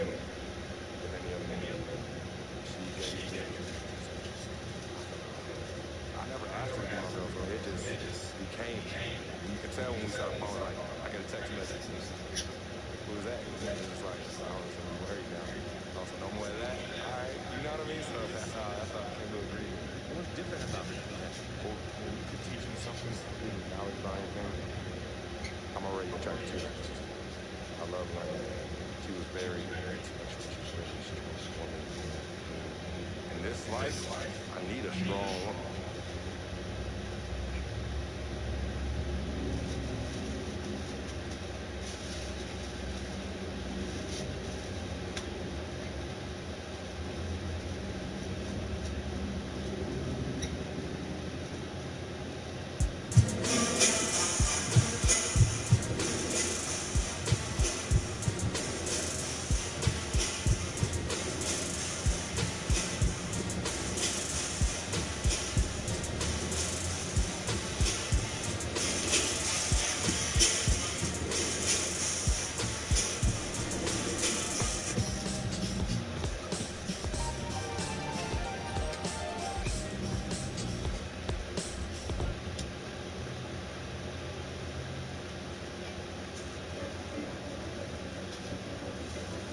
I never asked her to be my girlfriend. It just became. You can tell when we started phone, like, I get a text message. Who was that? And it's like, I was married now. Also, no more of that. All right, you know what I mean? So that's how I came to agree. What's different about it? Well, when you could teach me something, give me knowledge about anything, I'm already attracted to her. I love learning. She was very intellectual. She was very strong woman. In this life, I need a strong woman.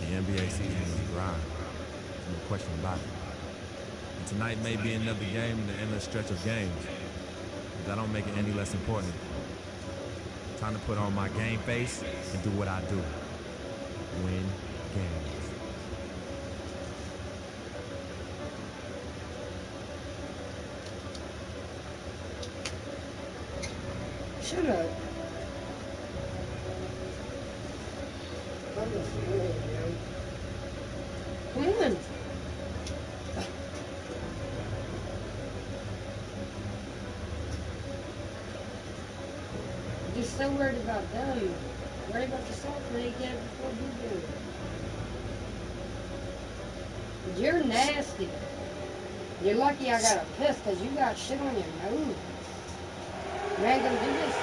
The NBA season is a grind. There's no question about it. And tonight may be another game in the endless stretch of games. But that don't make it any less important. Time to put on my game face and do what I do. Win games. Shut up. Come on. You're so worried about them. Worry about yourself when you get it before you do. You're nasty. You're lucky I got a piss because you got shit on your nose. You ain't gonna do this.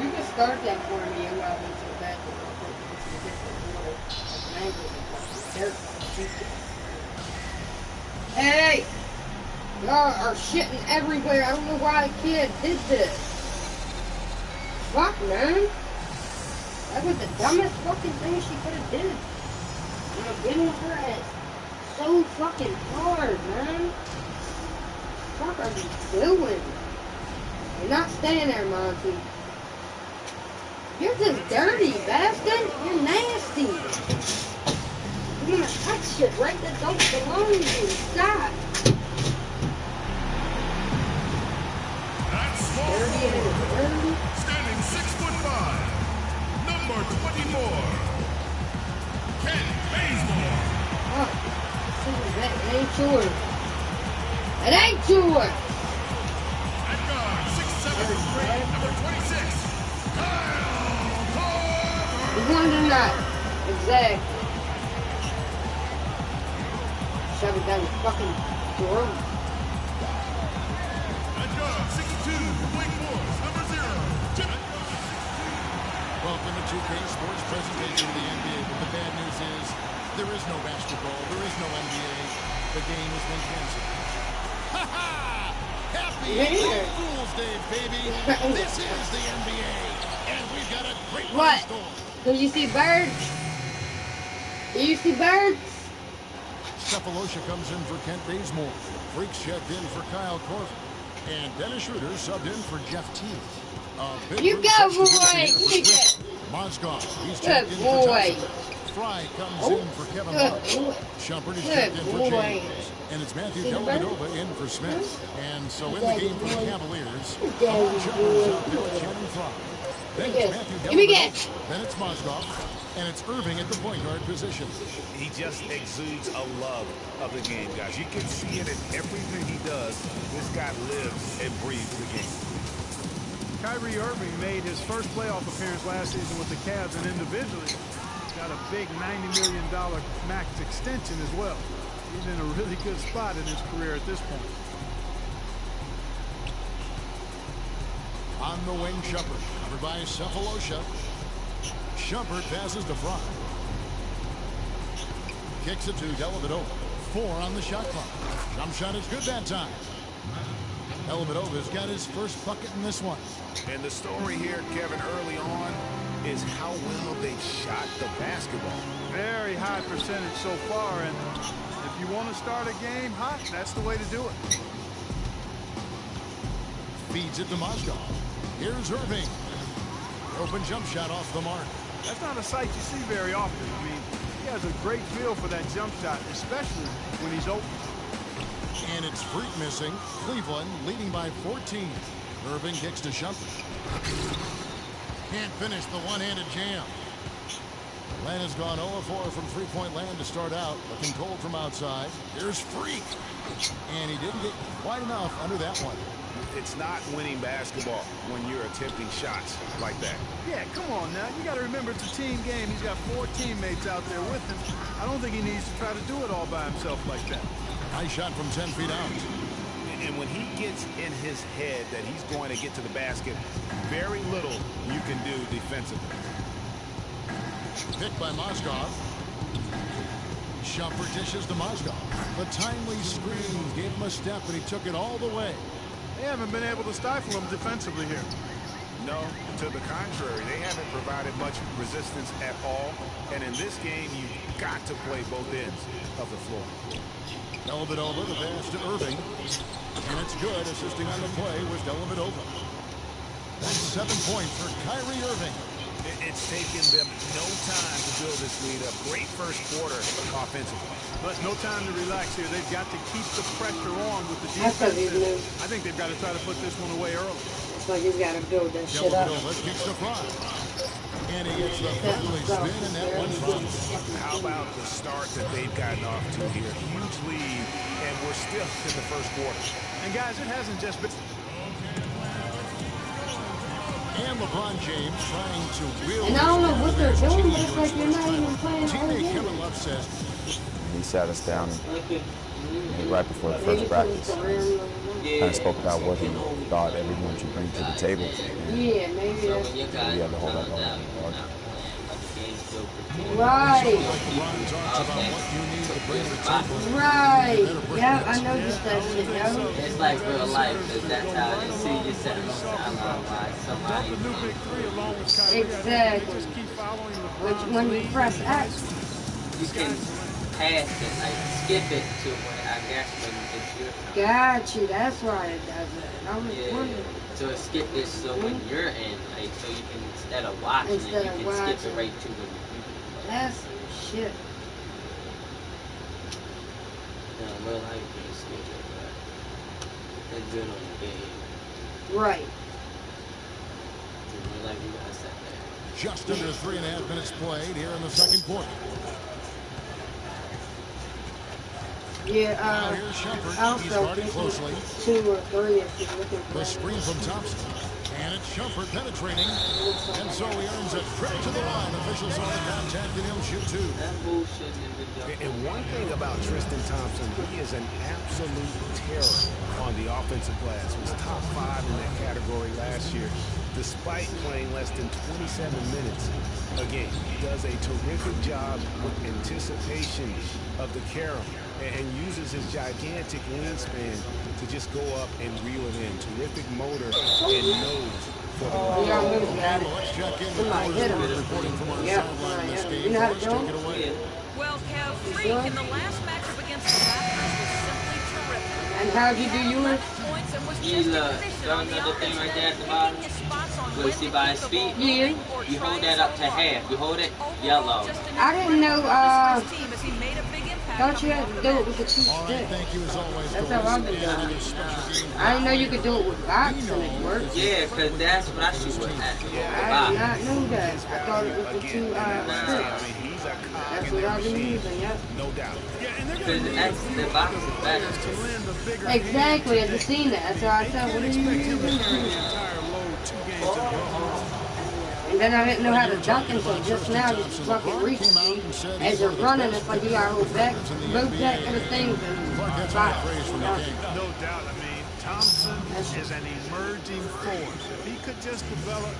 You can start that for me while we go back to the Hey! Y'all are shitting everywhere. I don't know why the kid did this. Fuck, man. That was the dumbest fucking thing she could have did. You know, getting her ass so fucking hard, man. What the fuck are you doing? You're not staying there, Monty. You're just dirty, bastard. You're nasty. You're gonna touch shit right that don't belong to you. Stop. That's small forward. Standing 6'5", number 24, Ken Bazemore. Oh, that ain't yours. That ain't yours. At guard, 6'7", number 26, Kyle Korver. You want to not? Exactly. Shove it down your fucking throat. At guard, 6'2", Wake Forest, number 0, Jim. Welcome to 2K Sports presentation of the NBA, but the bad news is there is no basketball, there is no NBA. The game has been canceled. Ha ha! Happy April Fool's Day, baby! This is the NBA, and we've got a great one in store. Do you see birds? Do you see birds? Cephalosha comes in for Kent Bazemore. Freaks checked in for Kyle Korver. And Dennis Schroeder subbed in for Jeff Teague. You go, boy! You get Mozgov, he's checked in for Thompson. Fry comes in for Kevin Love. Shumpert is checked in for James. And it's Matthew Dellavedova in for Smith. And so in the game for the Cavaliers, Shumpert's up there with Shannon Fry. Then it's Matthew Dellavedova. Then it's Mozgov. And it's Irving at the point guard position. He just exudes a love of the game, guys. You can see it in everything he does. This guy lives and breathes the game. Kyrie Irving made his first playoff appearance last season with the Cavs, and individually got a big $90 million max extension as well. He's in a really good spot in his career at this point. On the wing, Shumpert. Covered by Cephalosha. Shumpert passes to Fry. Kicks it to Dellavedova. 4 on the shot clock. Jump shot is good that time. Dellavedova's got his first bucket in this one. And the story here, Kevin, early on, is how well they shot the basketball. Very high percentage so far, and if you want to start a game hot, that's the way to do it. Feeds it to Mozgov. Here's Irving. Open jump shot off the mark. That's not a sight you see very often. I mean, he has a great feel for that jump shot, especially when he's open. And it's Freak missing. Cleveland leading by 14. Irving kicks to Shumpert. Can't finish the one-handed jam. Len has gone 0-4 from three-point land to start out. Looking cold from outside. Here's Freak. And he didn't get quite enough under that one. It's not winning basketball when you're attempting shots like that. Yeah, come on now. You got to remember it's a team game. He's got 4 teammates out there with him. I don't think he needs to try to do it all by himself like that. Nice shot from 10 feet out. And when he gets in his head that he's going to get to the basket, very little you can do defensively. Picked by Mozgov. Shumpert dishes to Mozgov. The timely screen gave him a step, and he took it all the way. They haven't been able to stifle him defensively here. No, to the contrary. They haven't provided much resistance at all. And in this game, you've got to play both ends of the floor. Dellavedova, the pass to Irving. And it's good. Assisting on the play was Dellavedova. That's 7 points for Kyrie Irving. It's taken them no time to build this lead up. Great first quarter offensively. But no time to relax here. They've got to keep the pressure on with the defense. I think they've got to try to put this one away early. It's like you've got to build that shit up. Dellavedova kicks the front. And he gets the friendly spin, and that one drops. How about the start that they've gotten off to here? Huge lead, and we're still in the first quarter. And guys, it hasn't just been... And LeBron James trying to will. And I don't know what they're doing, but it's like you're not even playing all Teammate game. Kevin Love says, He sat us down right before the first practice. Kind of spoke about what he thought everyone should bring to the table. Yeah, maybe that's... We had to hold up on that. Right. LeBron talks about what you need to bring to the table. Right. Yeah, I noticed that shit, yo. It's like real life, because that's how you see yourself on the sideline by somebody. The new big three along with Kyrie. Exactly. Just keep following LeBron. When you press X, You can pass it, like skip it to when I guess when it's your turn. got you. That's why it does it. I was Yeah. wondering. So skip it so when you're in, like so you can instead of watching Instead it, of you can skip watching. it right to when you. That's some shit. No, real life you can skip it, but it's good on the game. Right. In real life you gotta set that. Just under 3.5 minutes played here in the second quarter. Yeah, Now here's Shumpert. I'll He's still guarded think closely. 2 or 3 if you're looking for The screen from Thompson. And it's Shumpert penetrating. And so he earns a trip to the line. Officials on the contact, and he'll shoot 2. That bullshit in the And one thing about Tristan Thompson, he is an absolute terror on the offensive glass. He was top 5 in that category last year, despite playing less than 27 minutes a game. He does a terrific job with anticipation of the carom and uses his gigantic wingspan to just go up and reel it in. Terrific motor and nose for the You gotta move that. Let's check in with Somebody hit him. reporting from our Yeah, sideline in this somebody hit him. game. You know how to Let's do take him? it away. Well, Kev, Freak in the last matchup against the Raptors was simply terrific. And how'd you do yours? Points and was You just in look, position don't on the know the thing offensive right there at end, the bottom? picking his spots on Will when you see to by keep his the feet? ball Yeah. moving or You hold trying that up to so hard. half. You hold it, Overall, yellow. just an I didn't know, incredible performance for his team as he made a big impact Thought you coming had off to the do it bench. with the 2 All right, sticks. thank you as always. That's Doris. how I've been And doing it it. is special game. I didn't know you could do it with boxing and it worked. Yeah, because that's what I shoot with at. I did not know that. I thought it was the 2 Again, I sticks. mean, he's a cog That's in what their I've been machine, using, yep. no doubt. Yeah, and they're Because going that's the box is better. to land the bigger Exactly, I games just seen that. So I said, what are you expect him to using? carry the entire load 2 games in a row. And then I didn't know how to dunk until just now, just fucking recently. As you're running, it's like you gotta hold back, both back of the things and Clark, that's bop. high praise from the king. No doubt. I mean, Thompson is an emerging force. If he could just develop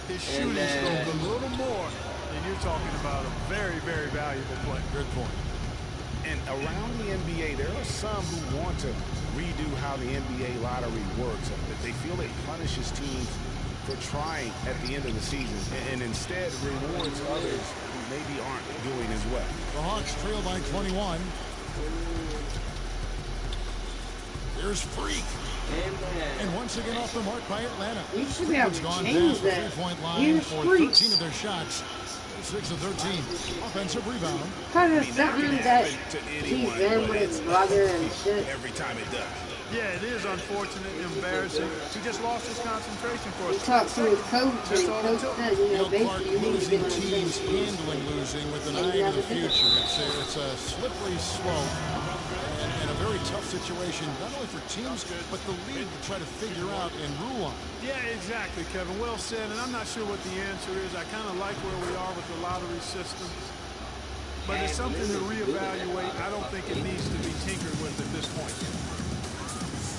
his shooting stroke a little more, then you're talking about a very, very valuable player. Good point. And around the NBA, there are some who want to redo how the NBA lottery works. That they feel it punishes teams for trying at the end of the season and instead rewards others who maybe aren't doing as well. The Hawks trail by 21. Here's Freak. And once again off the mark by Atlanta. You should be able to gone change past the that. three-point line Here's for Freak. 13 of their shots. 6 of 13. Offensive rebound. Kind of something that to he's anyone, in but with his it's brother and shit. every time it does. Yeah, it is unfortunate, embarrassing. He just lost his concentration for He a talked to his coach, and That's his all coach it took. said, Clark, basically, you need to losing get on the teams, same team. handling losing with an eye to the future. It's a slippery slope and a very tough situation, not only for teams, but the league to try to figure out and rule on. Yeah, exactly, Kevin. Well said, and I'm not sure what the answer is. I kind of like where we are with the lottery system, but it's something to reevaluate. I don't think it needs to be tinkered with at this point.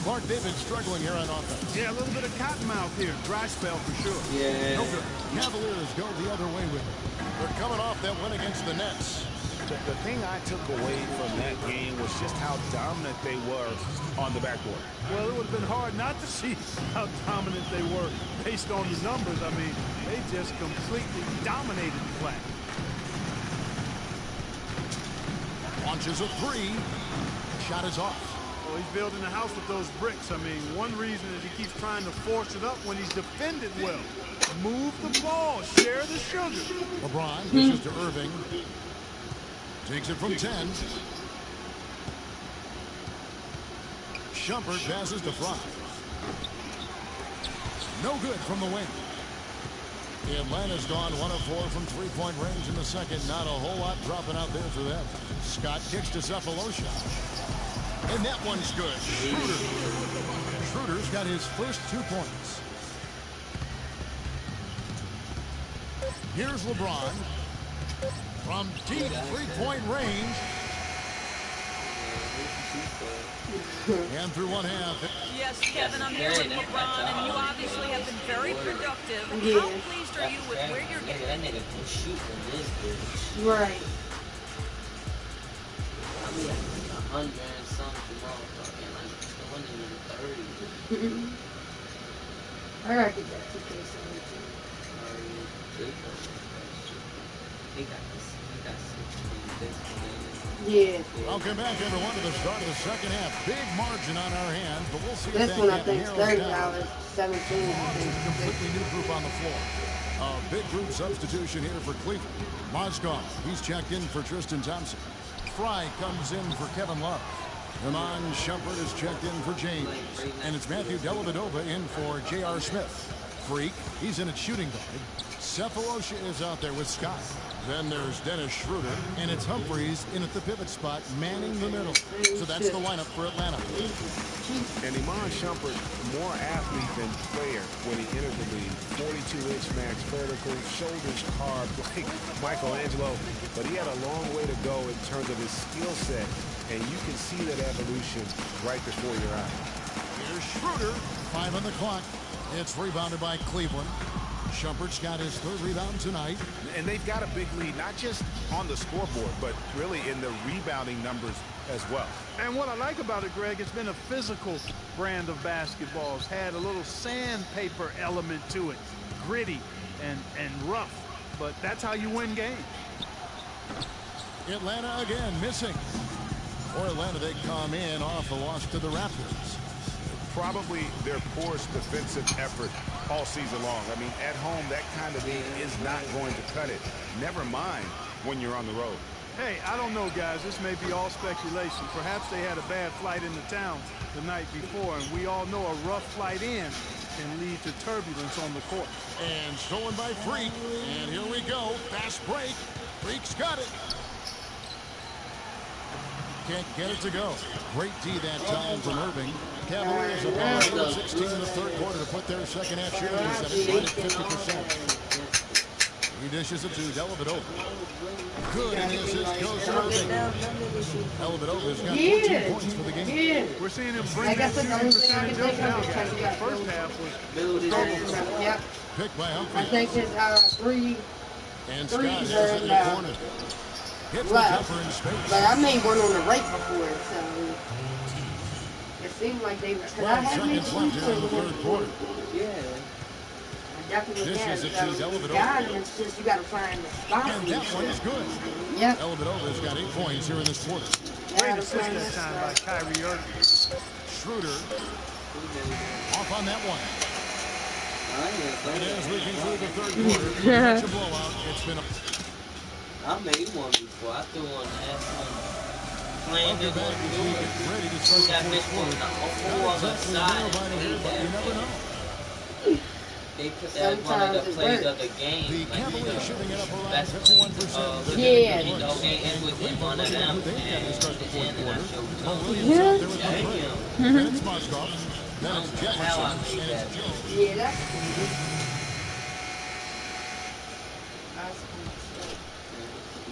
Clark, they've been struggling here on offense. Yeah, a little bit of cottonmouth here. Dry spell for sure. Yeah. No good. Cavaliers go the other way with it. They're coming off that win against the Nets. The thing I took away from that game was just how dominant they were on the backboard. Well, it would have been hard not to see how dominant they were based on the numbers. I mean, they just completely dominated the play. Launches a three. Shot is off. Well, he's building a house with those bricks. I mean, one reason is he keeps trying to force it up when he's defended well. Move the ball. Share the sugar. LeBron dishes to Irving. Takes it from 10. Shumpert passes to Fry. No good from the wing. Atlanta's gone 1 of 4 from three-point range in the second. Not a whole lot dropping out there for them. Scott kicks to Cephalosha. And that one's good. Schroeder's got his first 2 points. Here's LeBron. From deep three-point range. And through one half. Yes, Kevin, I'm here with LeBron, and you obviously have been very productive. How pleased are you with where you're getting? That nigga can shoot in this bitch. Right. I mean, like 100 and something, motherfucking like 130. I reckon that's the case. He got 16. Yeah. Welcome back, everyone, to the start of the second half. Big margin on our hands, but we'll see if This that one, I gap think, narrows down. $30, 17. A completely new group on the floor. A big group substitution here for Cleveland. Mozgov, he's checked in for Tristan Thompson. Fry comes in for Kevin Love. Ramon Shumpert is checked in for James. And it's Matthew Dellavedova in for J.R. Smith. Freak, he's in at shooting guard. Cephalosha is out there with Scott. Then there's Dennis Schroeder, and it's Humphreys in at the pivot spot, manning the middle. So that's the lineup for Atlanta. And Iman Shumpert, more athlete than player when he entered the league. 42-inch max vertical, shoulders carved like Michelangelo. But he had a long way to go in terms of his skill set, and you can see that evolution right before your eyes. Here's Schroeder, 5 on the clock. It's rebounded by Cleveland. Shumpert's got his 3rd rebound tonight. And they've got a big lead, not just on the scoreboard, but really in the rebounding numbers as well. And what I like about it, Greg, it's been a physical brand of basketball. It's had a little sandpaper element to it. Gritty and rough. But that's how you win games. Atlanta again missing. For Atlanta, they come in off a loss to the Raptors. Probably their poorest defensive effort all season long. I mean, at home, that kind of thing is not going to cut it. Never mind when you're on the road. Hey, I don't know, guys. This may be all speculation. Perhaps they had a bad flight into town the night before, and we all know a rough flight in can lead to turbulence on the court. And stolen by Freak. And here we go. Fast break. Freak's got it. Can't get it to go. Great D that time from Irving. Cavaliers have won 16 in the 3rd quarter to put their second half shooting percentage right at 50%. He dishes it to Dellavedova. Good, and the assist goes to Irving. Elvidova's got 14 points for the game. Yeah. We're seeing him bring that shooting percentage up now, guys. The first half was struggle. Yep. Picked by Humphrey. I think his and Scott threes has are it in in the corner. Hits the left. jumper in space. But I made one on the right before, so it seemed like they were. Cause I 12 had made seconds left here in the third quarter. Yeah. I definitely This had is it. a So cheese Elvidova. God, it's just you got to find the spot. And that one is good. Yep. Elvidova's got 8 points here in this quarter. Great assist that time by Kyrie Irving. Schroeder off on that one. And as we conclude the third quarter, such a blowout. It's been a... I made one before. I threw one last one. Playing Welcome back as we get ready to start the fourth quarter. Not exactly a nail-biter here, but you never know. They put that one of the plays of the game. The Cavaliers shooting it up around 51%. Yeah. You know, they end with one of them. They've got to start the fourth quarter. Oh, Williams out there with the play. Then it's Moskov. Then it's Jefferson. And it's Jones. Yeah, that's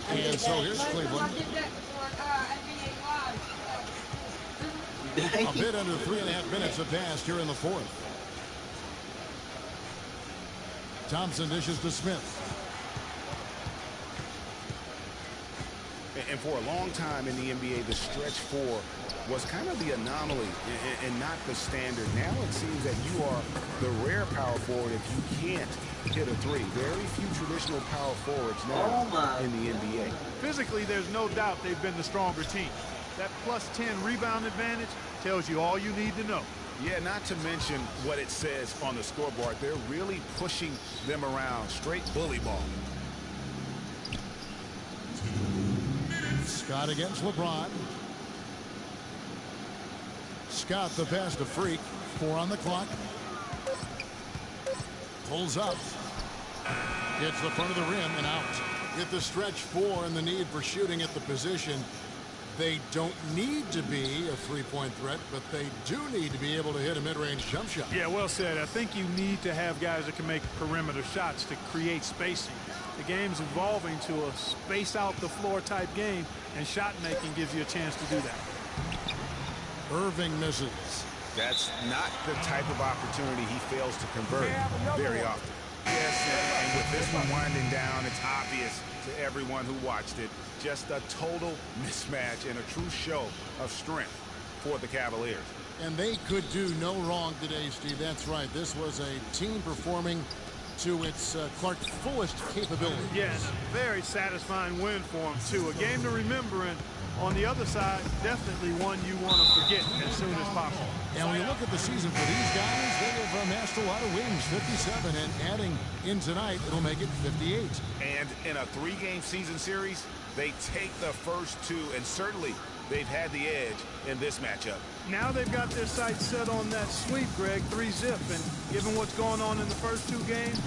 And so here's Cleveland. A bit under 3.5 minutes have passed here in the fourth. Thompson dishes to Smith. And for a long time in the NBA, the stretch four was kind of the anomaly and not the standard. Now it seems that you are the rare power forward if you can't hit a three. Very few traditional power forwards now in the NBA. Physically, there's no doubt they've been the stronger team. That plus 10 rebound advantage tells you all you need to know. Yeah, not to mention what it says on the scoreboard. They're really pushing them around. Straight bully ball. Scott against LeBron. Scott the pass to Freak. 4 on the clock. Pulls up. Hits the front of the rim and out. With the stretch 4 and the need for shooting at the position, they don't need to be a three-point threat, but they do need to be able to hit a mid-range jump shot. Yeah, well said. I think you need to have guys that can make perimeter shots to create spacing. The game's evolving to a space out the floor type game, and shot making gives you a chance to do that. Irving misses. That's not the type of opportunity he fails to convert very often. Yes, and with this one winding down, it's obvious to everyone who watched it. Just a total mismatch and a true show of strength for the Cavaliers. And they could do no wrong today, Steve. That's right. This was a team performing to its Clark fullest capability. Yes, very satisfying win for them, too. A game to remember, and on the other side, definitely one you want to forget as soon as possible. And when you look at the season for these guys, they have amassed a lot of wins, 57, and adding in tonight, it'll make it 58. And in a 3-game season series, they take the first 2, and certainly they've had the edge in this matchup. Now they've got their sights set on that sweep, Greg, 3-zip, and given what's going on in the first 2 games,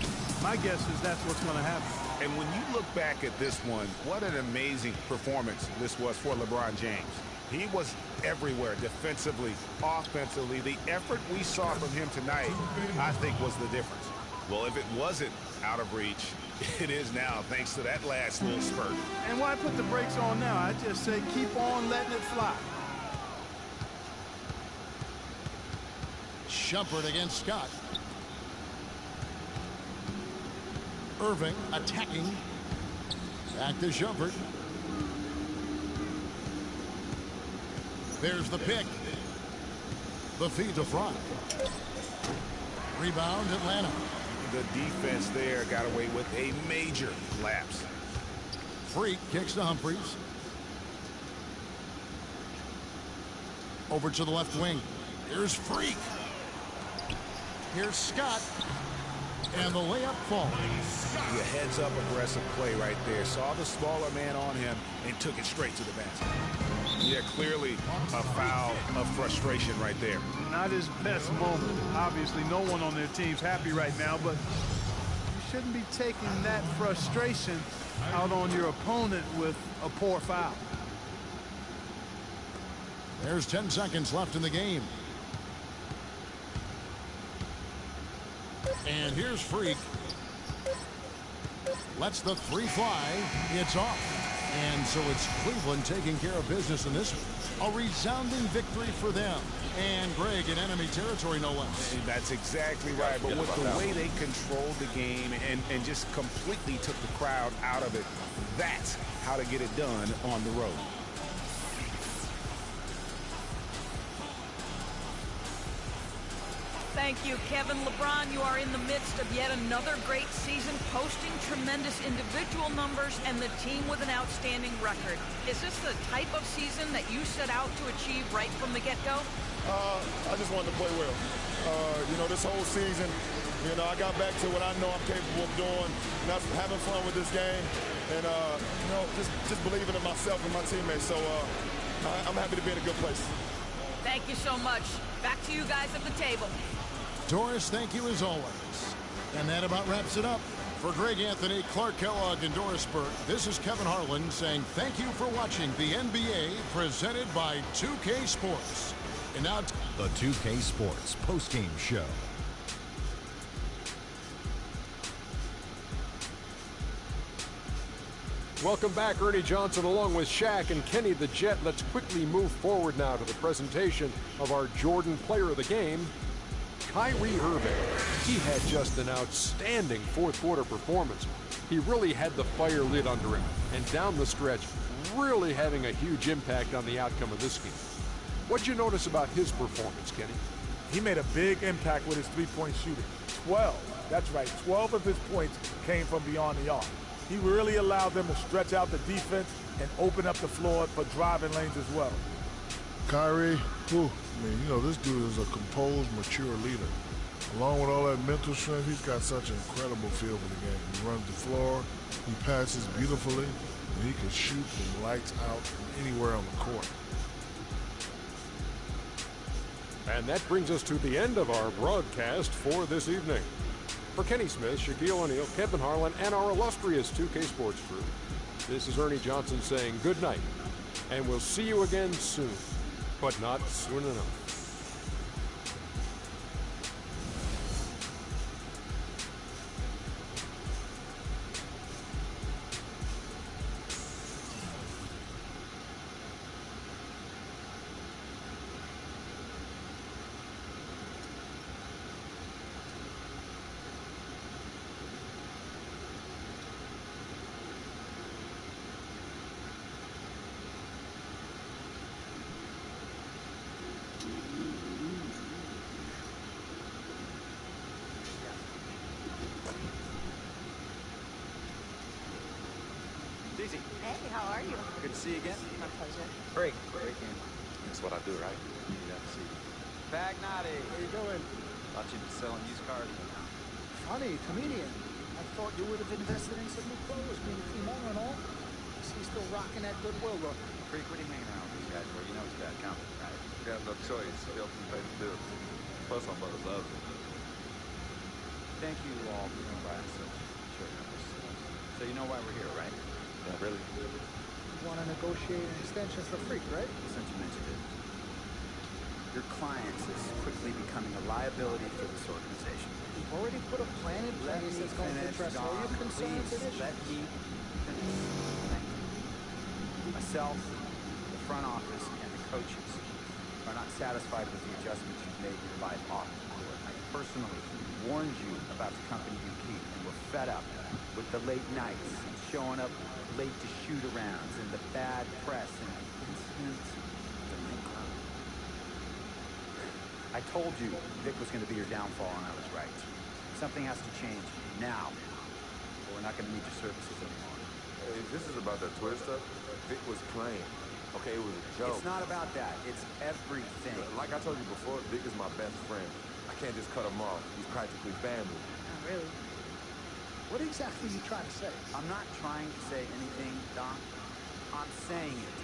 my guess is that's what's going to happen. And when you look back at this one, what an amazing performance this was for LeBron James. He was everywhere defensively, offensively. The effort we saw from him tonight, I think, was the difference. Well, if it wasn't out of reach, it is now, thanks to that last little spurt. And why put the brakes on now? I just say keep on letting it fly. Shumpert against Scott. Irving attacking. Back to Shumpert. There's the pick. The feed to front. Rebound Atlanta. The defense there got away with a major lapse. Freak kicks to Humphries. Over to the left wing. Here's Freak. Here's Scott. And the layup falls. The heads-up aggressive play right there. Saw the smaller man on him and took it straight to the basket. Yeah, clearly a foul of frustration right there. Not his best moment. Obviously, no one on their team's happy right now, but you shouldn't be taking that frustration out on your opponent with a poor foul. There's 10 seconds left in the game. And here's Freak. Lets the 3 fly. It's off. And so it's Cleveland taking care of business in this one. A resounding victory for them. And Greg in enemy territory, no less. That's exactly right. But with the way they controlled the game and just completely took the crowd out of it, that's how to get it done on the road. Thank you, Kevin. LeBron, you are in the midst of yet another great season, posting tremendous individual numbers and the team with an outstanding record. Is this the type of season that you set out to achieve right from the get-go? I just wanted to play well. This whole season, I got back to what I know I'm capable of doing, and that's having fun with this game and, just believing in myself and my teammates. So I'm happy to be in a good place. Thank you so much. Back to you guys at the table. Doris, thank you as always. And that about wraps it up. For Greg Anthony, Clark Kellogg, and Doris Burke, this is Kevin Harlan saying thank you for watching the NBA presented by 2K Sports. And now the 2K Sports postgame show. Welcome back, Ernie Johnson along with Shaq and Kenny the Jet. Let's quickly move forward now to the presentation of our Jordan Player of the Game, Kyrie Irving. He had just an outstanding fourth quarter performance. He really had the fire lit under him, and down the stretch, really having a huge impact on the outcome of this game. What'd you notice about his performance, Kenny? He made a big impact with his three-point shooting. 12, that's right, 12 of his points came from beyond the arc. He really allowed them to stretch out the defense and open up the floor for driving lanes as well. Kyrie, this dude is a composed, mature leader. Along with all that mental strength, he's got such an incredible feel for the game. He runs the floor, he passes beautifully, and he can shoot the lights out from anywhere on the court. And that brings us to the end of our broadcast for this evening. For Kenny Smith, Shaquille O'Neal, Kevin Harlan, and our illustrious 2K Sports crew, this is Ernie Johnson saying good night, and we'll see you again soon, but not soon enough. Hey, how are you? Good to see you again. My pleasure. Great game. That's what I do, right? You have to see. Bagnati. How you doing? Thought you'd be selling used cars. Funny, comedian. I thought you would have invested in some new clothes, being a team owner and all. I see you still rocking that Goodwill look. Freak, what are you hanging around with these guys for? You know it's bad company, right? We have no choice. We help them pay the bills. Plus, my brother loves it. Thank you all for coming by on such short notice. So you know why we're here, right? Yeah, really? You want to negotiate an extension for Freak, right? Since you mentioned it. Your clients is quickly becoming a liability for this organization. You've already put a plan in place that's going to address all your concerns and issues. Let me finish. Thank you. Myself, the front office, and the coaches are not satisfied with the adjustments you've made to the life off the court. I personally warned you about the company you keep, and we're fed up with the late nights and showing up late to shoot-arounds and the bad press and incidents at the nightclub. I told you Vic was going to be your downfall, and I was right. Something has to change now, or we're not going to need your services anymore. Hey, this is about that Twitter stuff. Vic was playing. Okay, it was a joke. It's not about that. It's everything. Like I told you before, Vic is my best friend. I can't just cut him off. He's practically family. Not really. What exactly are you trying to say? I'm not trying to say anything, Doc. I'm saying it.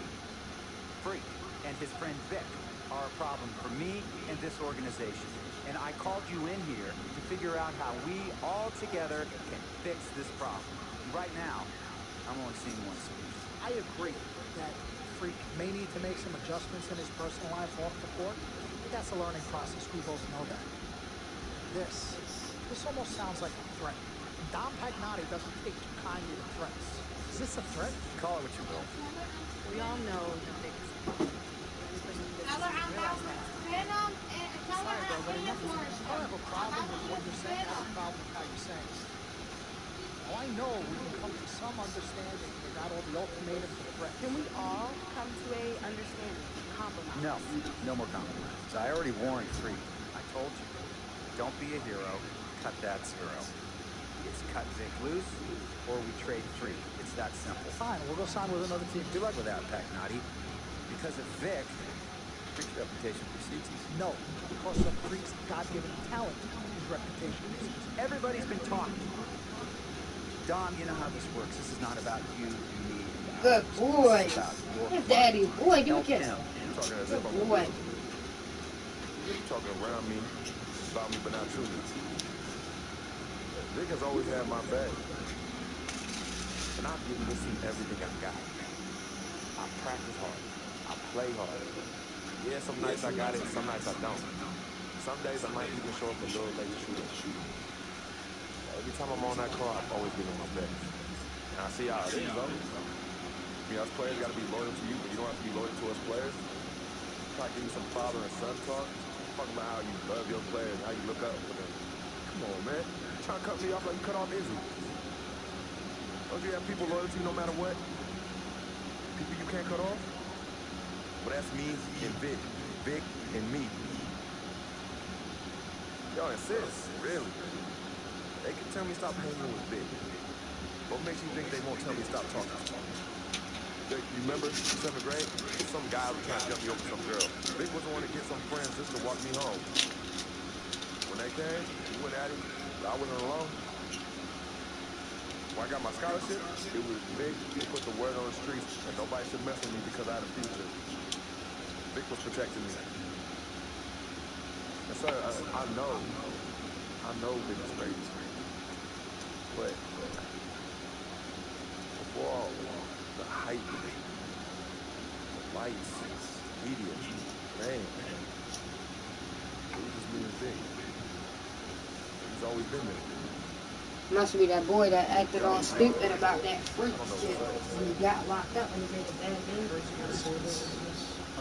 Freak and his friend Vic are a problem for me and this organization. And I called you in here to figure out how we all together can fix this problem. Right now, I'm only seeing one solution. I agree that Freak may need to make some adjustments in his personal life off the court, but that's a learning process. We both know that. This almost sounds like a threat. Dom Pagnotti doesn't take too kindly to threats. Is this a threat? Call it what you will. We all know the biggest the only person in business who realize that. Sorry, bro, but enough is enough. I don't have a problem with what you're saying. I have a problem with how you're saying it. Now, I know we can come to some understanding without all the ultimatums and threats. Can we all come to a understanding, compromise? No, no more compromises. I already warned Freak. I told you, don't be a hero, cut that zero. It's cut Vic loose, or we trade Freak. It's that simple. Fine, we'll go sign with another team. Good luck with that, Pac Naughty. Because of Vic, Freak's reputation precedes him. No, because of Freak's God-given talent, his reputation precedes him. Everybody's been talking. Dom, you know how this works. This is not about you, me, and Good boy. It's about your Good daddy. Boy, give me a help kiss. him. You're talking as Good if I'm a boy. victim. You're talking around me, about me, but not to me. Vic has always had my back. And I've given this team everything I got. I practice hard. I play hard. Yeah, some nights I got it, some nights I don't. Some days I might even show up a little late to shoot it. Every time I'm on that court, I've always given my best. And I see how it is, though. You know, us players got to be loyal to you, but you don't have to be loyal to us players. Try to give me some father and son talk. Talking about how you love your players, how you look up for them. Come on, man. You trying to cut me off like you cut off Izzy. Don't you have people loyal to you no matter what? People you can't cut off? Well, that's me and Vic. Vic and me. Y'all insist, really. They can tell me stop hanging with Vic. What makes you think they won't tell me stop talking to him? Vic, you remember 7th grade? Some guy was trying to jump me over some girl. Vic was the one to get some friends just to walk me home. When they came, we went at it. I wasn't alone. When I got my scholarship, it was Vic who put the word on the streets that nobody should mess with me because I had a future. Vic was protecting me. And sir, I know Vic is crazy. But before all the hype, the lights, media, fame, it was just me and Vic. He's always been there. Must be that boy that acted all stupid about that freak shit when he got locked up and he made a bad name for himself.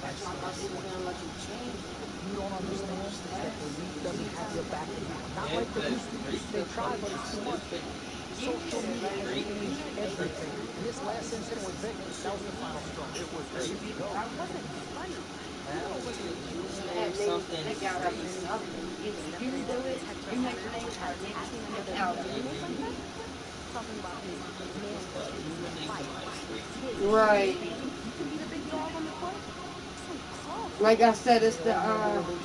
That's why I thought he was gonna let you change it. You don't understand is that the league doesn't have your back anymore. Not like they used to. They try, but it's too much. Social media has changed everything. And this last incident with Vic, that was the final straw. It was ready to go. It wasn't funny. Well, It wasn't That names the Vic out of nothing. Either you do it, you make the name, or make the Vic out of it. Talking about his manhood, his fight, his Right. he can be the big dog on the court. So call for Like I said, it's the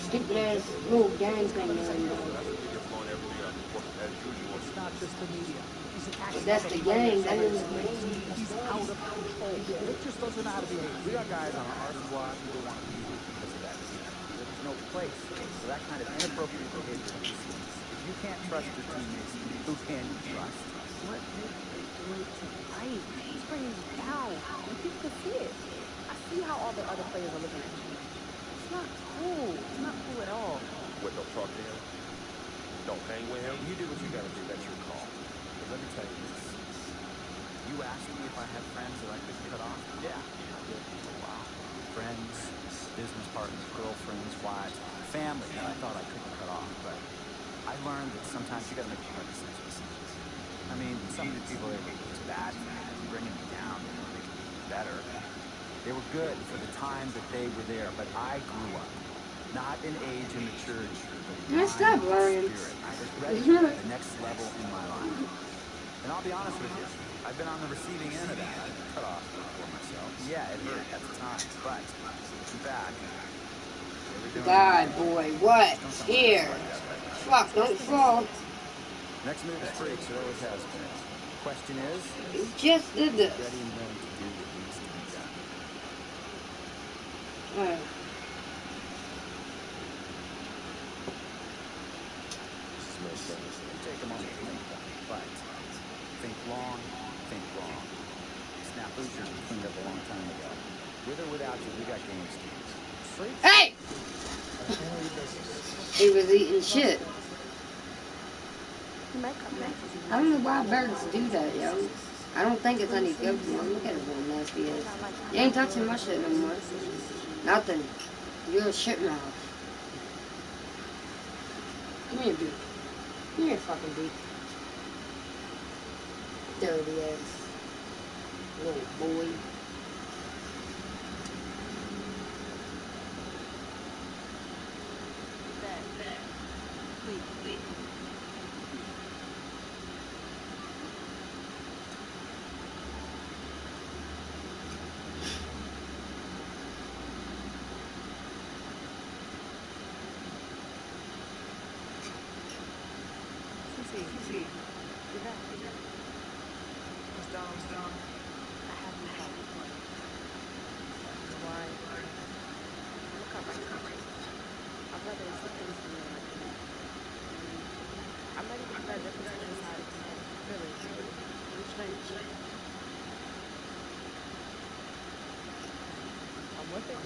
stupid ass little gang thing there. Well, that's the media blowing everything up, as usual. It's not just the media. He's attacking That's other the players. gang. That is the gang. He's out of control. Vic just doesn't know how to behave. We got guys on our squad who don't want to be here because of that behavior. There's no place for that kind of inappropriate behavior in this league. If you can't trust your teammates, who can you trust? what Vic is doing isn't right. He's bringing you down, and people can see it. I see how all the other players are looking at you. It's not cool. It's not cool at all. What, don't talk to him? Don't hang with him? You do what you gotta do. That's your call. But let me tell you this. You asked me if I had friends that I couldn't cut off? Yeah, I did for a while. Friends, business partners, girlfriends, wives, family that I thought I couldn't cut off. But I learned that sometimes you gotta make the hard decisions. I mean, some of these people, they were just bad for me, bringing me down, they were making me better. They were good for the time that they were there, but I grew up. Not in age and maturity, but in Messed mind up, and Ryan. spirit. I was ready for the next level in my life. And I'll be honest with you, I've been on the receiving end of that. I've been cut off for myself. Yeah, it hurt at the time, but looking back, they were doing God, right. boy, what? Just don't tell my Here. ass like that right now. Fuck, don't fall. Next move is Freak, so it always has been. Question is, You just did is he this. ready and willing to do what needs to be done? Alright. You take a moment to think about it, but think long, think wrong. Snafu should have cleaned up a long time ago. With or without you, we got games to lose. Freak? Hey! Handle your business. He was eating shit. He might come back. I don't know why birds do that, yo. I don't think it's any good for him. Look at his little nasty ass. You ain't touching my shit no more. Nothing. You're a shit mouth. Come here, dude. Come here, fucking dude. Dirty ass. Little boy. Wait. See. You're back. What's down? I have you back. Why? Look up my country. My brother is looking for me. I'm ready to put that difference to the side of him. Really. I'm strange. I'm with it.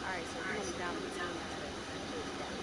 Alright, so you're gonna be down with the team after.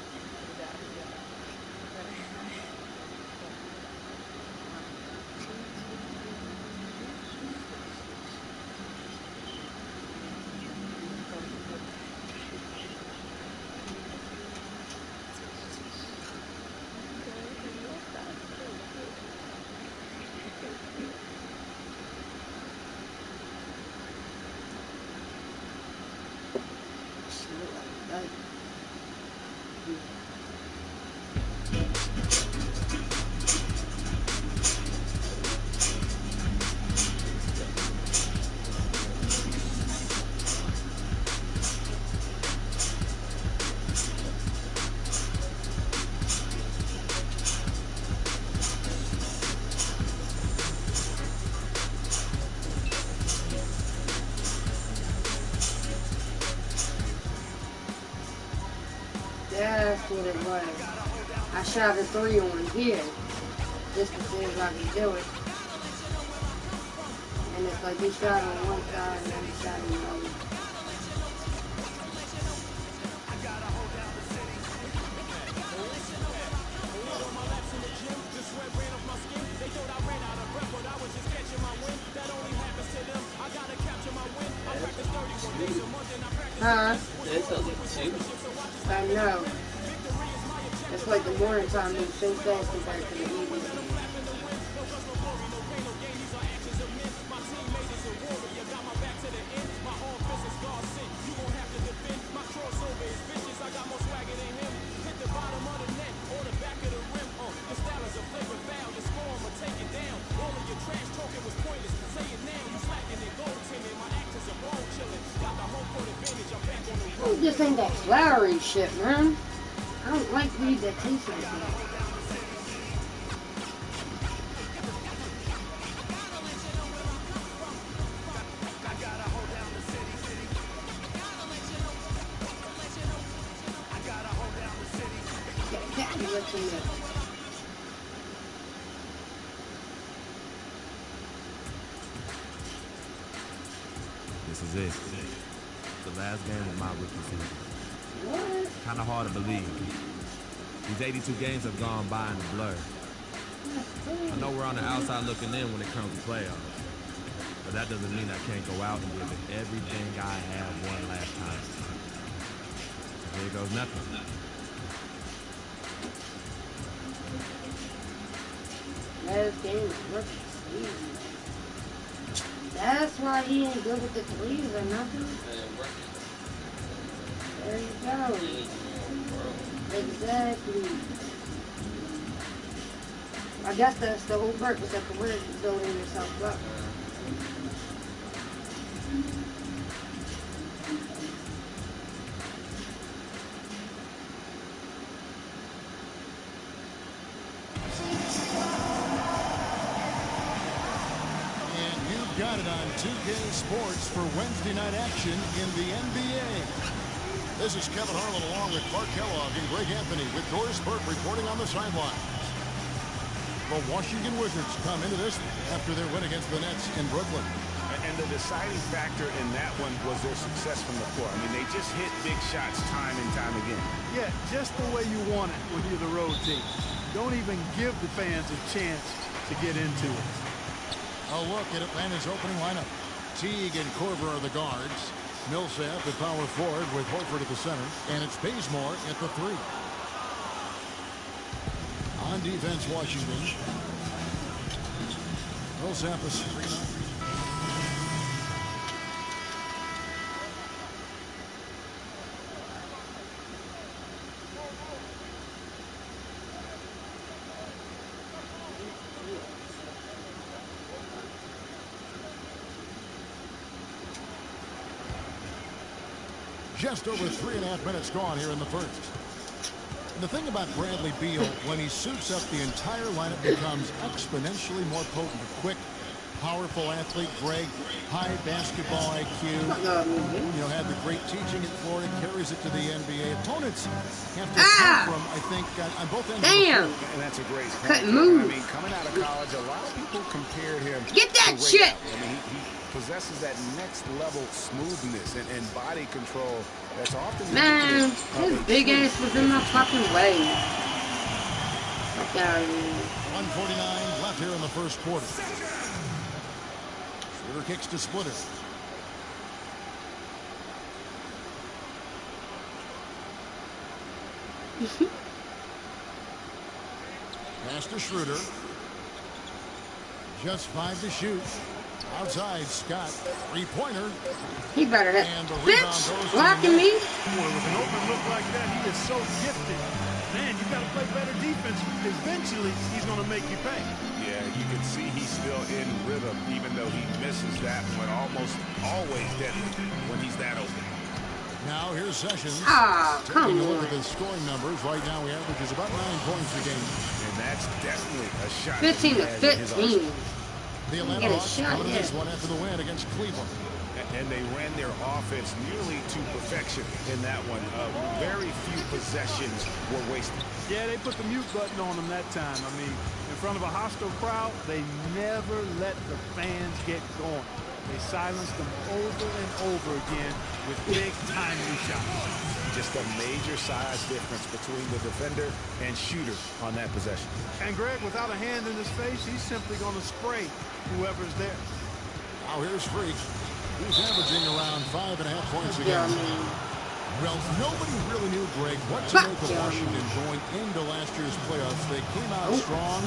That's what it was. I shot a 3 on here, just to see if I could do it. And it's like he shot on one side and then he shot on the other. Huh? I know. It's like the morning time moves so fast compared to the evening. This ain't that flowery shit, man. I don't like weed that tastes like that. This is it. The last game of my rookie season. Kind of hard to believe. These 82 games have gone by in a blur. I know we're on the outside looking in when it comes to playoffs, but that doesn't mean I can't go out and give it everything I have one last time. So here goes nothing. Last game of rookie season. That's why he ain't good with the threes or nothing. There you go. Exactly. I guess that's the whole purpose of career, building yourself up. Got it on 2K Sports for Wednesday night action in the NBA. This is Kevin Harlan along with Clark Kellogg and Greg Anthony with Doris Burke reporting on the sideline. The Washington Wizards come into this after their win against the Nets in Brooklyn. And the deciding factor in that one was their success from the floor. I mean, they just hit big shots time and time again. Yeah, just the way you want it when you're the road team. Don't even give the fans a chance to get into it. A look at Atlanta's opening lineup. Teague and Corver are the guards. Millsap at power forward with Horford at the center. And it's Bazemore at the 3. On defense, Washington. Millsap is 3-9. Just over 3.5 minutes gone here in the first. And the thing about Bradley Beal, when he suits up, the entire lineup becomes exponentially more potent. Quick, powerful athlete. Greg, high basketball IQ. You know, had the great teaching at Florida, carries it to the NBA. Opponents have to come from, I think, on both ends. Damn. And that's a great point. Couldn't move. I mean, coming out of college, a lot of people compared him Get that to shit. I mean, he possesses that next level smoothness and body control that's often Man, his big ass was in my fucking way. Fuck out of here. 1:49 left here in the first quarter. Schroeder kicks to Splitter. Pass to Schroeder. Just 5 to shoot. Outside, Scott. 3-pointer. He better hit. And the Bitch, rebound goes to blocking me. Boy, with an open look like that, he is so gifted. Man, you got to play better defense. Eventually, he's going to make you pay. Yeah, you can see he's still in rhythm, even though he misses that one almost always deadly when he's that open. Now here's Sessions. Come Taking a look on. at the scoring numbers. Right now, he averages about 9 points a game. And that's definitely a shot. 15 to 15. The Atlanta Hawks coming to this one after the win against Cleveland. And they ran their offense nearly to perfection in that one. Very few possessions were wasted. Yeah, they put the mute button on them that time. I mean, in front of a hostile crowd, they never let the fans get going. They silenced them over and over again with big, timely shots. Just a major size difference between the defender and shooter on that possession. And Greg, without a hand in his face, he's simply going to spray whoever's there. Now here's Freak. He's averaging around 5.5 points a game. Well, nobody really knew, Greg, what to make of Washington going into last year's playoffs. They came out strong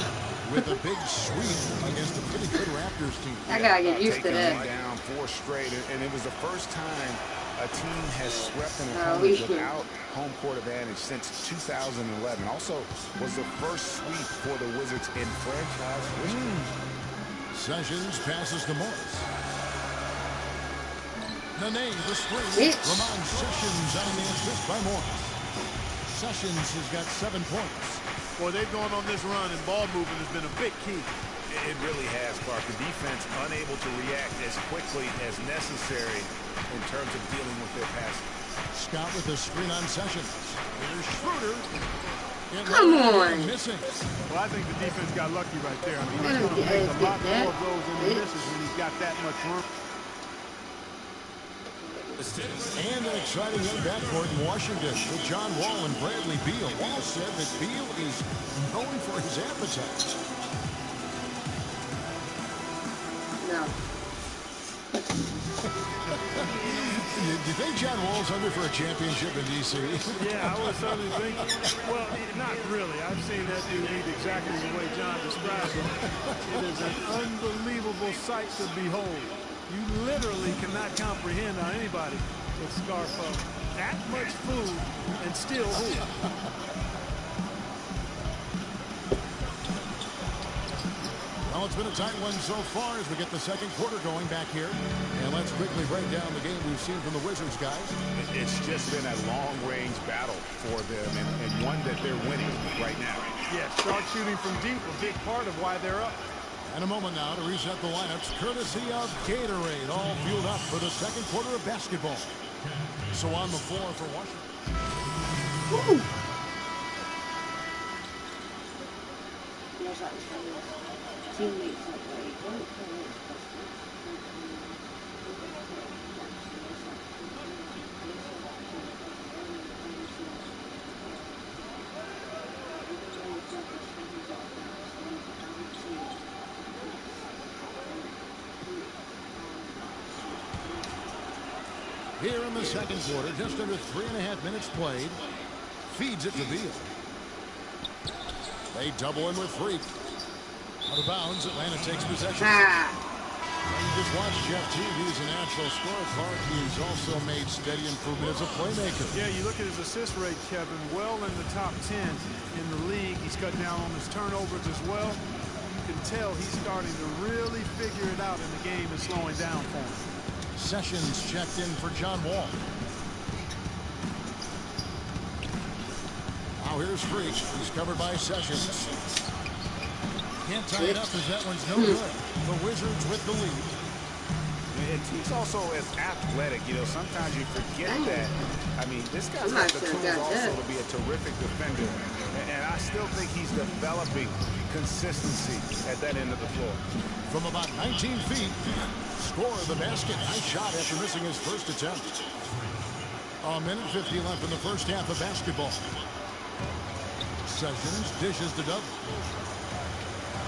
with a big sweep against a pretty good Raptors team. I gotta get used to that. Down 4 straight, and it was the first time a team has swept an opponent without home court advantage since 2011. Also, was the first sweep for the Wizards in franchise history. Sessions passes to Morris. Nene, the screen. Ramon Sessions on the assist by Morris. Sessions has got 7 points. Boy, they've gone on this run, and ball movement has been a big key. It really has, Clark. The defense unable to react as quickly as necessary in terms of dealing with their passing. Scott with the screen on Sessions. Here's Schroeder. Come on. Missing. Well, I think the defense got lucky right there. I mean, he's going to make a lot more of those than he misses when he's got that much room. And an exciting young backcourt in Washington with John Wall and Bradley Beal. Wall said that Beal is known for his appetite. No. Do you think John Wall's under for a championship in D.C.? Yeah, I was certainly thinking. Well, not really. I've seen that dude eat exactly the way John described him. It is an unbelievable sight to behold. You literally cannot comprehend how anybody would scarf up that much food and still hoop. Well, it's been a tight one so far as we get the second quarter going back here. And let's quickly break down the game we've seen from the Wizards, guys. It's just been a long-range battle for them and one that they're winning right now. Yeah, sharp shooting from deep, a big part of why they're up. And a moment now to reset the lineups, courtesy of Gatorade, all fueled up for the second quarter of basketball. So on the floor for Washington. Here in the second quarter, just under 3.5 minutes played. Feeds it to Beal. They double him with Freak. Out of bounds, Atlanta takes possession. Well, you just watch Jeff Teague. He's a natural scorecard. He's also made steady improvement as a playmaker. Yeah, you look at his assist rate, Kevin, well in the top 10 in the league. He's cut down on his turnovers as well. You can tell he's starting to really figure it out in the game and slowing down for him. Sessions checked in for John Wall. Now here's Freak. He's covered by Sessions. Can't tie it up as that one's no good. The Wizards with the lead. And he's also as athletic. You know, sometimes you forget that. I mean, this guy's got the tools also to be a terrific defender. And I still think he's developing consistency at that end of the floor. From about 19 feet, score of the basket. Nice shot after missing his first attempt. A minute 50 left in the first half of basketball. Sessions dishes to Doug.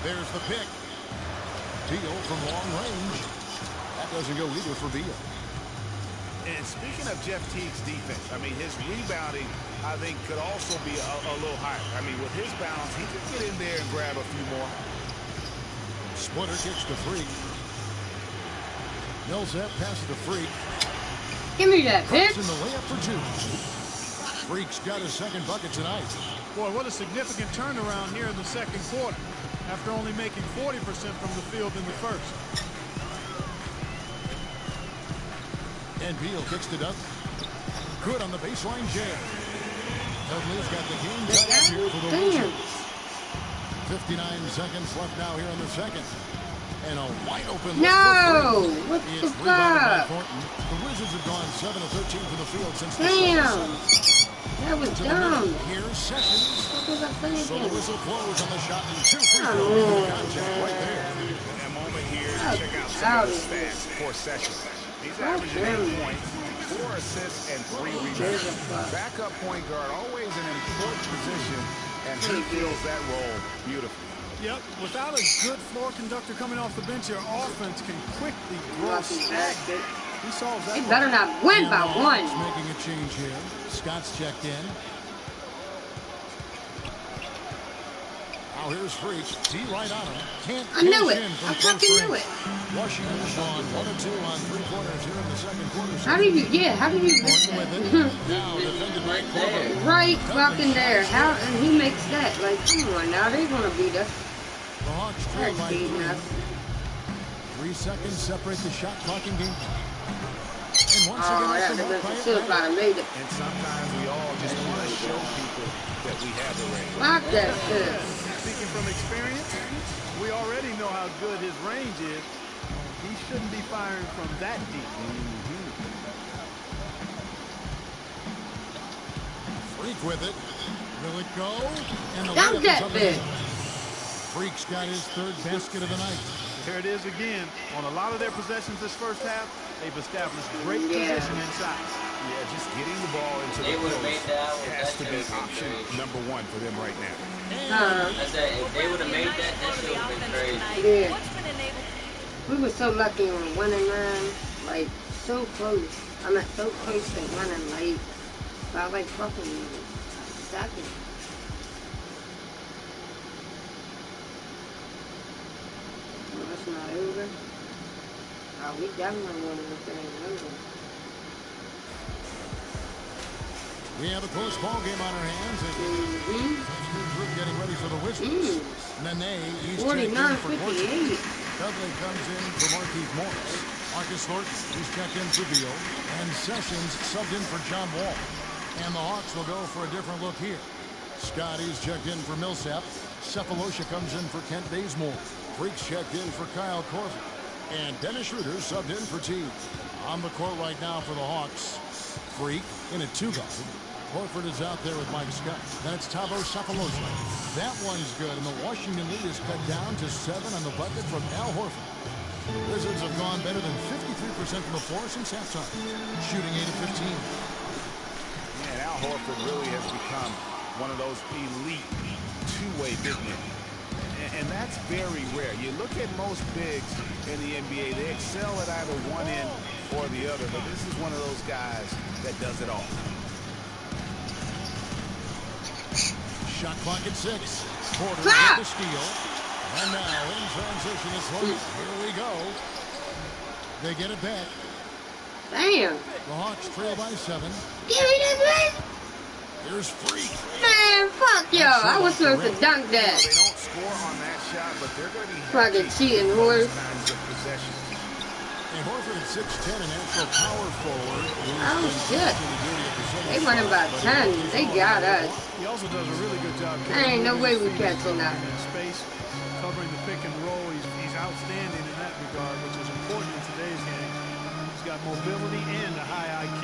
There's the pick. Beal from long range. That doesn't go either for Beal. And speaking of Jeff Teague's defense, I mean, his rebounding, I think, could also be a little higher. I mean, with his bounce, he could get in there and grab a few more. Splitter kicks to Freak. Millsap passes to Freak. Give me that, bitch. In the layup for two. Freak's got his second bucket tonight. Boy, what a significant turnaround here in the second quarter after only making 40% from the field in the first. And Beal kicks to Doug. Good on the baseline jam. Dudley's got the game tied here for the Wizards. 59 seconds left now here in the second. And a wide open look No! for What Freak. the It's rebounded by fuck? Thornton. The Wizards have gone 7 of 13 from the field since the Damn! That was dumb. Here's Sessions. What was I thinking? So the whistle blows on the shot and 2 free throws. Contact right there. In that moment here, check out some of the stats for Sessions. He's averaging 8 points, 4 assists, and 3 rebounds. Backup point guard, always an important position, and he fills that role beautifully. Yep, without a good floor conductor coming off the bench, your offense can quickly grow stagnant. He solves that. They better not win by one. Making a change here. Scott's checked in. Now here's Freak. See right on him. Can't I knew cash it. in from I close fucking knew range. it. Washington's gone 1 of 2 on 3 pointers here in the second quarter. How did you miss With it. that? Now defended by Corver. Right fucking there. How, and he makes that. Like, come on now, they're gonna beat us. The Hawks trail by 3 seconds separate the shot clock and game. And once Oh, again, that would have still probably made it. And sometimes we all just want to show people that we have the range. Lock that shit. Speaking from experience, we already know how good his range is. He shouldn't be firing from that deep. Freak with it. Will it go? And the Got layup that is up and bitch. in. Freak's got his 3rd basket of the night. There it is again. On a lot of their possessions this first half, they've established great position inside. Yeah, just getting the ball into the post has to be option number 1 for them right now. I said, if they would have made that, that shit would have been crazy. Yeah. We were so lucky on winning run, like so close. I'm not so close to winning late. By like fucking seconds. Well, that's not over. Oh, we definitely won this thing over. We have a close ball game on our hands as group getting ready for the Wizards. Nene, he's checked in for Gorsuch. Dudley comes in for Marquise Morris. Marcus Thornton, he's checked in for Beal. And Sessions subbed in for John Wall. And the Hawks will go for a different look here. Scotty's checked in for Millsap. Cephalosha comes in for Kent Bazemore. Freak's checked in for Kyle Korver. And Dennis Schroeder subbed in for Teague. On the court right now for the Hawks. Freak in a 2-guard. Horford is out there with Mike Scott. Then it's Thabo Cephalosha. That one's good, and the Washington lead is cut down to 7 on the bucket from Al Horford. Wizards have gone better than 53% from the floor since halftime, shooting 8 of 15. And Al Horford really has become one of those elite two-way big men. And that's very rare. You look at most bigs in the NBA, they excel at either one end or the other. other, but this is one of those guys that does it all. Shot clock at 6. Porter with the steal. And now in transition, it's Horton. Here we go. They get it back. Damn. The Hawks trail by 7. Give me this, man. Here's free. Man, fuck y'all. I was supposed to dunk that. They don't score on that shot, but they're going to be fucking cheating horse. kinds of possessions. And Horford at 6'10", an actual power forward. Oh, shit. They won about 10. They got us. He also does a really good job. There ain't no way we catching that. In space, covering the pick and roll. He's outstanding in that regard, which is important in today's game. He's got mobility and a high IQ.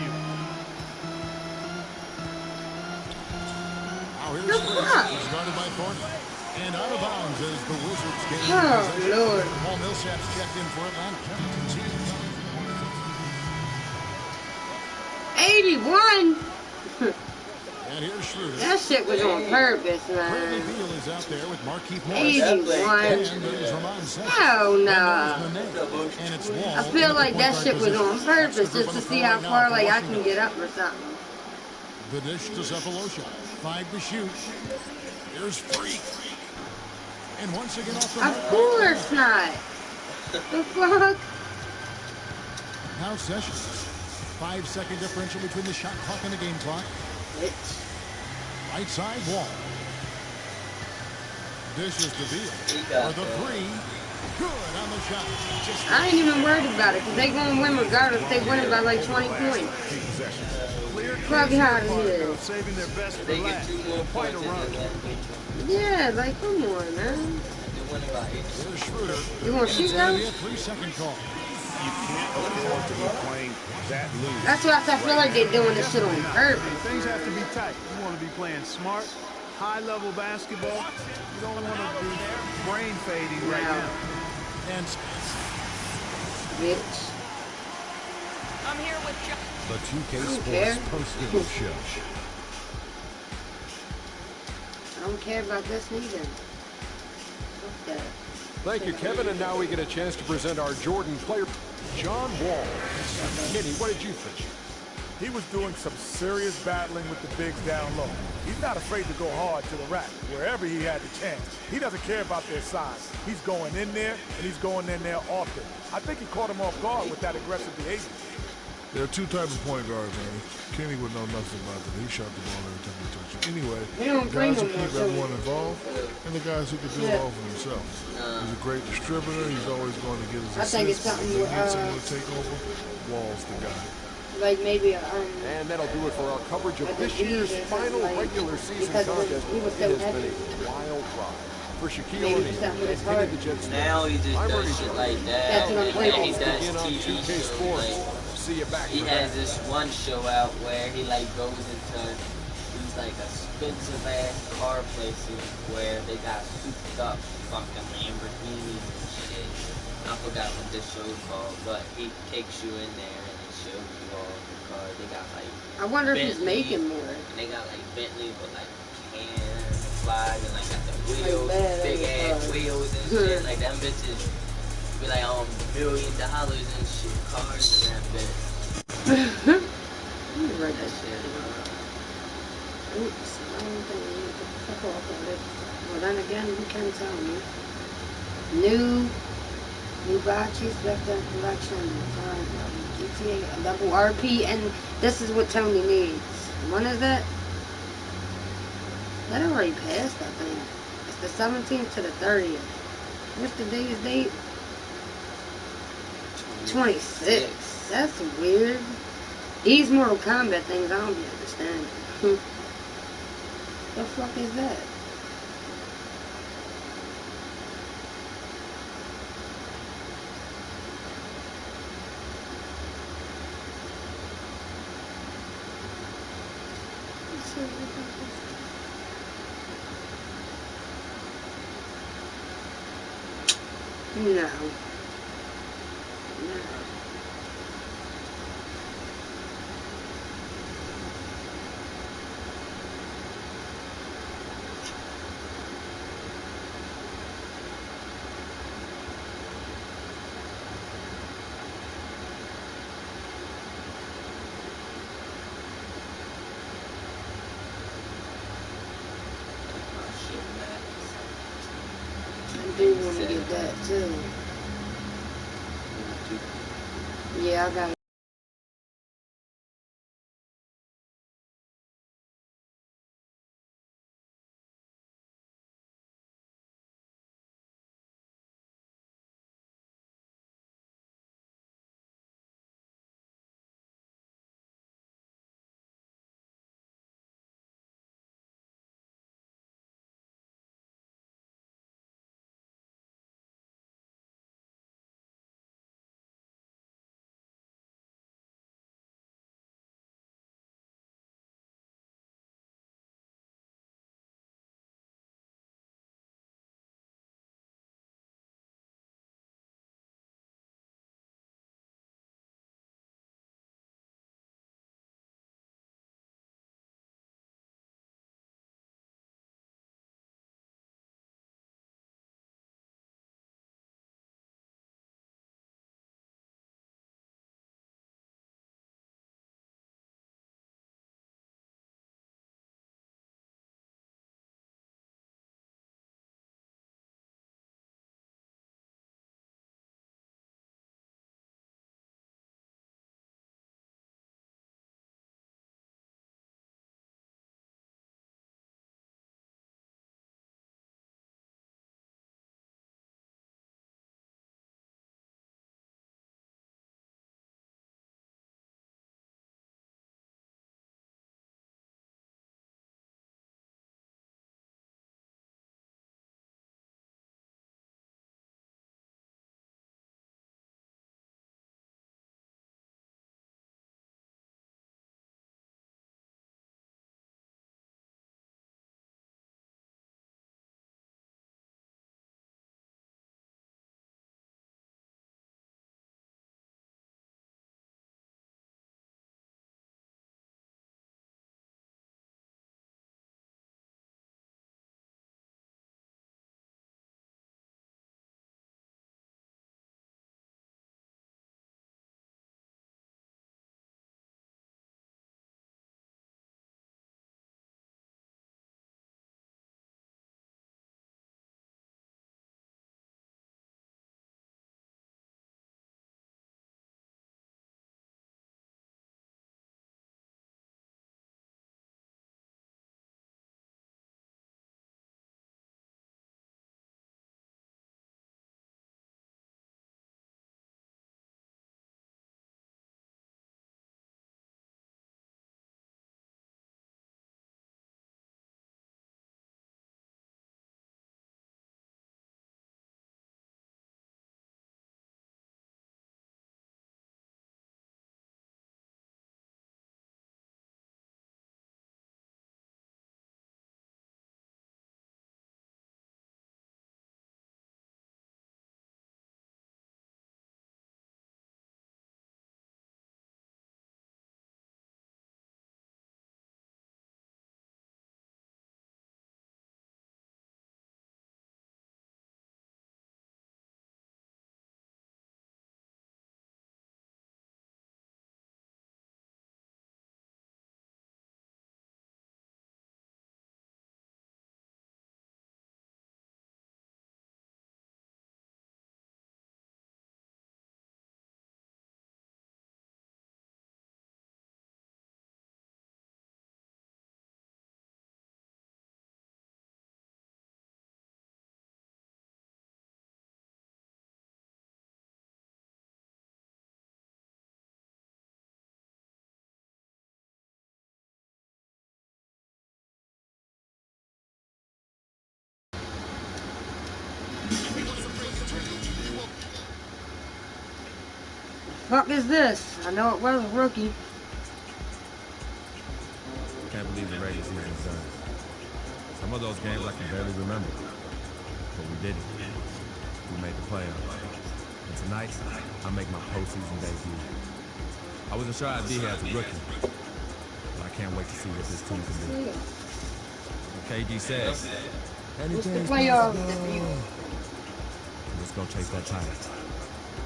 Now here's Free. Started by Thornton. And out of bounds as the Wizards game. Oh, Lord. Paul Millsap's checked in for Atlanta. 81. And here's Schroeder. That shit was on purpose, man. Beal is out there with Markieff Morris. 81. Oh, no. I feel like that shit was on purpose just to see how far like I can get up or something. The dish to Cephalosha. 5 to shoot. Here's Free. And once again off the Of course not. The fuck? Now Sessions. 5-second differential between the shot clock and the game clock. Right side Wall. Dishes to Beal. For the 3. Good on the shot. I ain't even worried about it because they gonna win regardless. They win it by like 20 points. Fuck how it is. Saving their best for last. Quite a run. Yeah, like come on, man. Here's Schroeder. You want to shoot now? 3-second call. You can't afford to be playing that loose. That's why I feel like they're doing this shit on purpose. Things have to be tight. You want to be playing smart, high-level basketball. You don't want to be brain fading right now. And bitch. I'm here with John. The 2K Sports post-game show. I don't care about this neither. Fuck that. Thank you, Kevin. And now we get a chance to present our Jordan player, John Wall. Kenny, what did you think? He was doing some serious battling with the bigs down low. He's not afraid to go hard to the rack, wherever he had the chance. He doesn't care about their size. He's going in there, and he's going in there often. I think he caught him off guard with that aggressive behavior. There are two types of point guards, man. Kenny would know nothing about that. He shot the ball every time he touched it. Anyway, guys who keep everyone involved, and the guys who can do it all for themselves. He's a great distributor. He's always going to get his assists. I think it's something If he gets someone to take over, Wall's the guy. Like maybe and that'll do it for our coverage of this year's final regular season contest. It has been a wild ride. For Shaquille O'Neal and Kenny the Jet Smith, now he just does shit like that. And he does begin on TV 2K shows. Sports. Like, See you back. he has this one show out where he like goes into these like expensive ass car places where they got souped up fucking Lamborghinis and shit. I forgot what this show's called, but he takes you in there and it shows you all the cars. They got like I wonder if he's Bentley, making more. and they got like Bentley with like can flag and like got the wheels, Like big ass wheels and shit. Like them bitches be like $1 million and shit. Cars and that bitch. Let me write that shit. Oops, I don't think I need to fuck off of it. Well, then again, you can tell me. New batches, Vector Collection, GTA, a level RP, and this is what Tony needs. When is it? That already passed, I think. It's the 17th to the 30th. What's the date? 26. That's weird. These Mortal Kombat things, I don't be understanding. The fuck is that? No. No. to get that too. Yeah, I got it. Fuck is this? I know it was a rookie. Can't believe the regular season's done. Some of those games I can barely remember. But we did it. We made the playoffs. And tonight, I make my postseason debut. I wasn't sure I'd be here as a rookie. But I can't wait to see what this team can do. Like KG says, What's the playoff debut? Let's go chase that title.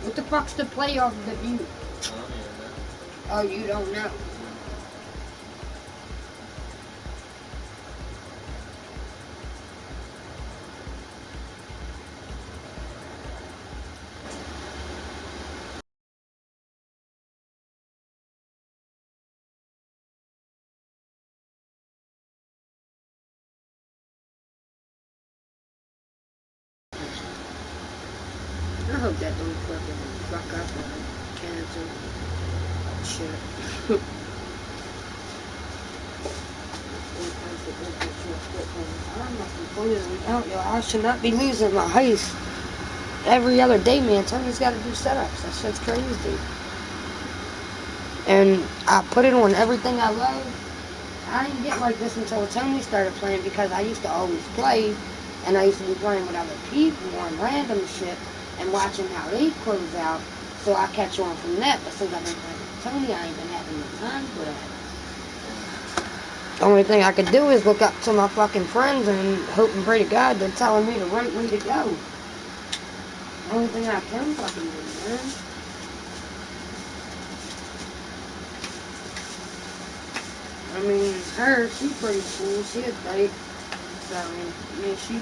What the fuck's the playoff debut? Oh, you don't know. that don't fucking fuck up or cancel. Shit. I should not be losing my heist every other day, man. Tony's got to do setups. That shit's crazy. And I put it on everything I love. I didn't get like this until Tony started playing because I used to always play, and I used to be playing with other people on random shit and watching how they close out, so I catch on from that. But since I've been playing with Tony, I ain't been having the time for that. The only thing I could do is look up to my fucking friends and hope and pray to God they're telling me the right way to go. The only thing I can fucking do, man. I mean, her, she's pretty cool. She's tight. So, I mean, she